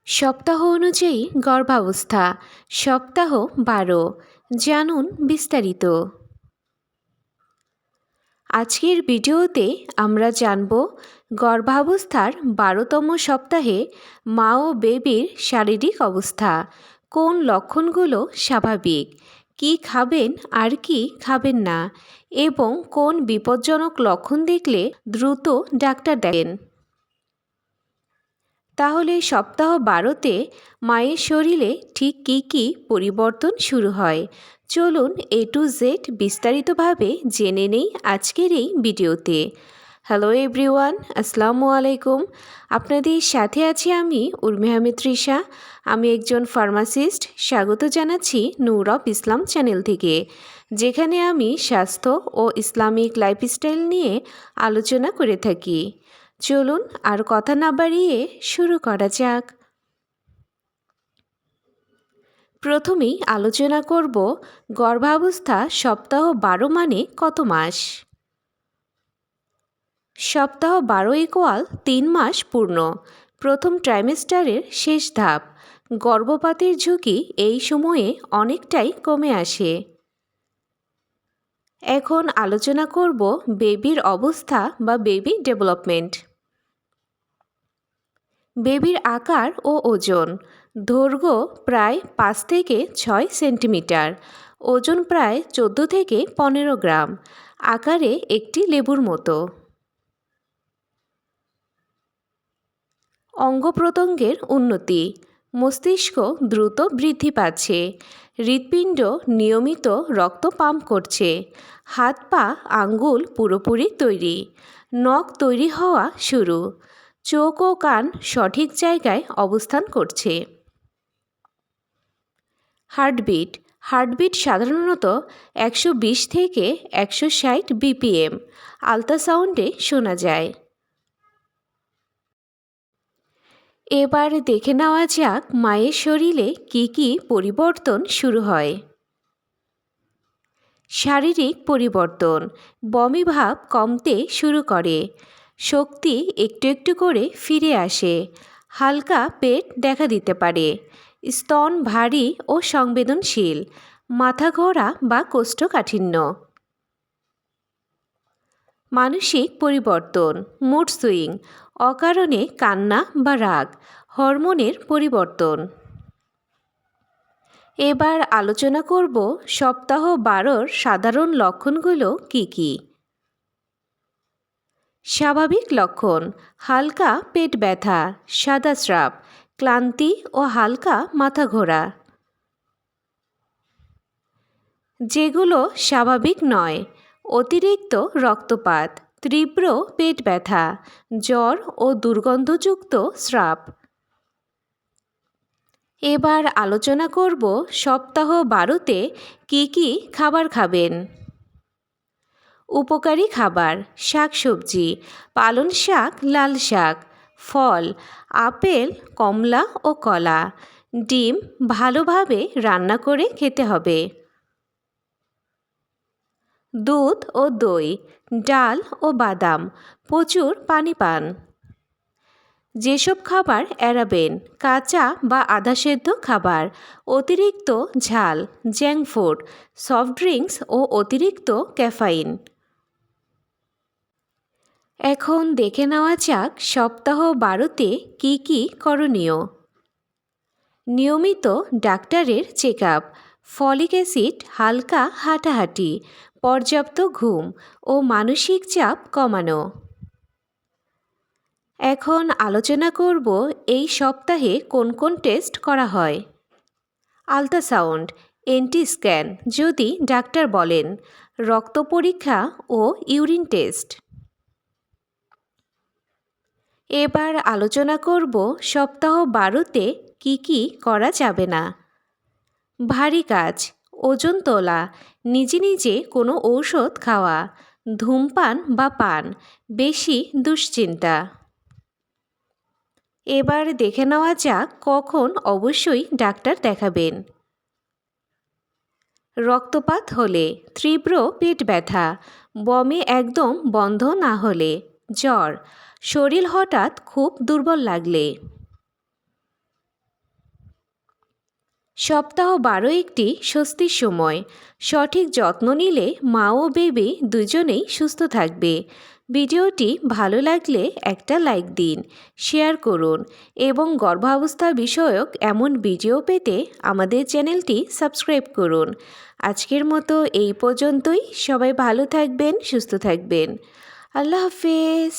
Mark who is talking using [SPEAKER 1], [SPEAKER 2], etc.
[SPEAKER 1] সপ্তাহ অনুযায়ী গর্ভাবস্থা সপ্তাহ ১২। জানুন বিস্তারিত। আজকের ভিডিওতে আমরা জানব গর্ভাবস্থার ১২তম সপ্তাহে মা ও বেবির শারীরিক অবস্থা, কোন লক্ষণগুলো স্বাভাবিক, কি খাবেন আর কি খাবেন না, এবং কোন বিপজ্জনক লক্ষণ দেখলে দ্রুত ডাক্তার দেখেন। তাহলে সপ্তাহ ১২তে মায়ের শরীরে ঠিক কী কী পরিবর্তন শুরু হয়, চলুন A to Z বিস্তারিতভাবে জেনে নেই আজকের এই ভিডিওতে। হ্যালো এভরিওয়ান, আসসালামু আলাইকুম। আপনাদের সাথে আছি আমি উর্মি আহমেদ তৃষা। আমি একজন ফার্মাসিস্ট। স্বাগত জানাচ্ছি নূর অফ ইসলাম চ্যানেল থেকে, যেখানে আমি স্বাস্থ্য ও ইসলামিক লাইফস্টাইল নিয়ে আলোচনা করে থাকি। চলুন আর কথা না বাড়িয়ে শুরু করা যাক। প্রথমেই আলোচনা করব গর্ভাবস্থা সপ্তাহ ১২ মানে কত মাস। সপ্তাহ ১২ = ৩ মাস পূর্ণ। প্রথম ট্রাইমেস্টারের শেষ ধাপ। গর্ভপাতের ঝুঁকি এই সময়ে অনেকটাই কমে আসে। এখন আলোচনা করব বেবির অবস্থা বা বেবি ডেভেলপমেন্ট। বেবির আকার ও ওজন। দৈর্ঘ্য প্রায় ৫ থেকে ৬ সেন্টিমিটার, ওজন প্রায় ১৪ থেকে ১৫ গ্রাম, আকারে একটি লেবুর মতো। অঙ্গ প্রত্যঙ্গের উন্নতি। মস্তিষ্ক দ্রুত বৃদ্ধি পাচ্ছে, হৃৎপিণ্ড নিয়মিত রক্ত পাম্প করছে, হাত পা আঙ্গুল পুরোপুরি তৈরি, নখ তৈরি হওয়া শুরু, চোখ ও কান সঠিক জায়গায় অবস্থান করছে। হার্টবিট সাধারণত ১২০ থেকে ১৬০ BPM আল্ট্রাসাউন্ডে শোনা যায়। এবার দেখে নেওয়া যাক মায়ের শরীরে কী কী পরিবর্তন শুরু হয়। শারীরিক পরিবর্তন। বমি ভাব কমতে শুরু করে, শক্তি একটু একটু করে ফিরে আসে, হালকা পেট দেখা দিতে পারে, স্তন ভারী ও সংবেদনশীল, মাথা ঘোরা বা কোষ্ঠকাঠিন্য। মানসিক পরিবর্তন। মুড সুইং, অকারণে কান্না বা রাগ, হরমোনের পরিবর্তন। এবার আলোচনা করব সপ্তাহ ১২র সাধারণ লক্ষণগুলো কি কি। স্বাভাবিক লক্ষণ: হালকা পেট ব্যথা, সাদা স্রাব, ক্লান্তি ও হালকা মাথা ঘোরা। যেগুলো স্বাভাবিক নয়: অতিরিক্ত রক্তপাত, তীব্র পেট ব্যথা, জ্বর ও দুর্গন্ধযুক্ত স্রাব। এবার আলোচনা করব সপ্তাহ ১২তে কী কী খাবার খাবেন। উপকারী খাবার: শাকসবজি, পালং শাক, লাল শাক, ফল, আপেল, কমলা ও কলা, ডিম ভালোভাবে রান্না করে খেতে হবে, দুধ ও দই, ডাল ও বাদাম, প্রচুর পানি পান। যেসব খাবার এড়াবেন: কাঁচা বা আধা সেদ্ধ খাবার, অতিরিক্ত ঝাল, জাঙ্ক ফুড, সফট ড্রিঙ্কস ও অতিরিক্ত ক্যাফাইন। এখন দেখে নেওয়া যাক সপ্তাহ ১২তে কী কী করণীয়। নিয়মিত ডাক্তারের চেক আপ, ফলিক অ্যাসিড, হালকা হাঁটাহাঁটি, পর্যাপ্ত ঘুম ও মানসিক চাপ কমানো। এখন আলোচনা করব এই সপ্তাহে কোন কোন টেস্ট করা হয়। আল্ট্রাসাউন্ড, এনটি স্ক্যান যদি ডাক্তার বলেন, রক্ত পরীক্ষা ও ইউরিন টেস্ট। এবার আলোচনা করব সপ্তাহ ১২তে কী কী করা যাবে না। ভারী কাজ, ওজন তোলা, নিজে নিজে কোনো ঔষধ খাওয়া, ধূমপান বা পান, বেশি দুশ্চিন্তা। এবার দেখে নেওয়া যাক কখন অবশ্যই ডাক্তার দেখাবেন। রক্তপাত হলে, তীব্র পেট ব্যথা, বমি একদম বন্ধ না হলে, জ্বর, শরীর হঠাৎ খুব দুর্বল লাগলে। সপ্তাহ 12 একটি স্বস্তির সময়। সঠিক যত্ন নিলে মা ও বেবি দুজনেই সুস্থ থাকবে। ভিডিওটি ভালো লাগলে একটা লাইক দিন, শেয়ার করুন এবং গর্ভাবস্থা বিষয়ক এমন ভিডিও পেতে আমাদের চ্যানেলটি সাবস্ক্রাইব করুন। আজকের মতো এই পর্যন্তই। সবাই ভালো থাকবেন, সুস্থ থাকবেন। আল্লাহ হাফেজ।